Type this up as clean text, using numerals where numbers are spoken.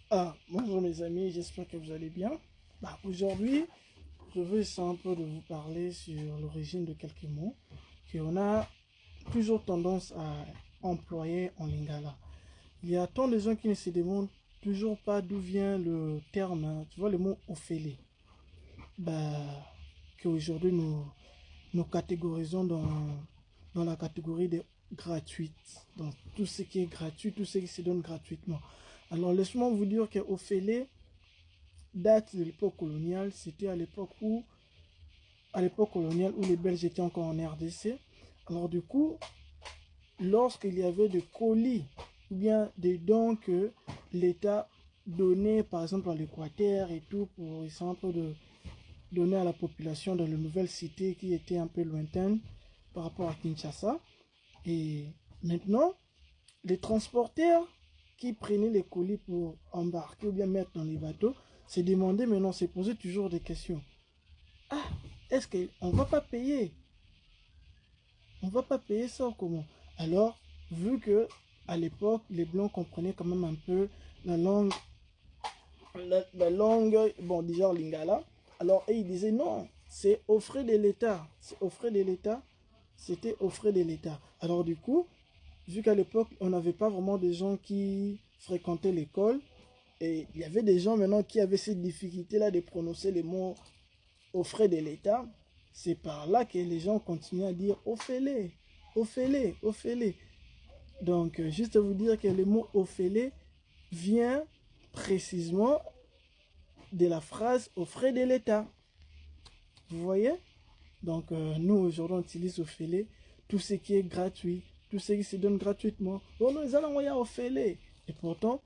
Bonjour mes amis, j'espère que vous allez bien. Aujourd'hui, je veux essayer un peu de vous parler sur l'origine de quelques mots qu'on a toujours tendance à employer en lingala. Il y a tant de gens qui ne se demandent toujours pas d'où vient le terme, hein, tu vois le mot ophélie, bah, qu'aujourd'hui nous catégorisons dans la catégorie des gratuites. Donc tout ce qui est gratuit, tout ce qui se donne gratuitement. Alors laisse-moi vous dire que Ophélie date de l'époque coloniale. C'était à l'époque coloniale où les Belges étaient encore en RDC. Alors du coup, lorsqu'il y avait des colis ou bien des dons que l'État donnait, par exemple à l'Équateur et tout, pour essayer un peu de donner à la population dans les nouvelles cités qui étaient un peu lointaines par rapport à Kinshasa. Et maintenant, les transporteurs qui prenaient les colis pour embarquer ou bien mettre dans les bateaux se demandaient maintenant, se posaient toujours des questions. Ah, est-ce qu'on ne va pas payer? On ne va pas payer ça ou comment? Alors, vu que à l'époque, les Blancs comprenaient quand même un peu la langue, la langue, bon, déjà lingala, alors et ils disaient non, c'est aux frais de l'État. C'est aux frais de l'État. C'était aux frais de l'État. Alors du coup, vu qu'à l'époque, on n'avait pas vraiment des gens qui fréquentaient l'école, et il y avait des gens maintenant qui avaient cette difficulté-là de prononcer les mots aux frais de l'État. C'est par là que les gens continuent à dire Ophélie, Ophélie, Ophélie. Donc, juste vous dire que le mot Ophélie vient précisément de la phrase aux frais de l'État. Vous voyez? Donc, nous, aujourd'hui, on utilise Ophélie, tout ce qui est gratuit, tout ce qui se donne gratuitement. Oh, nous allons envoyer Ophélie. Et pourtant,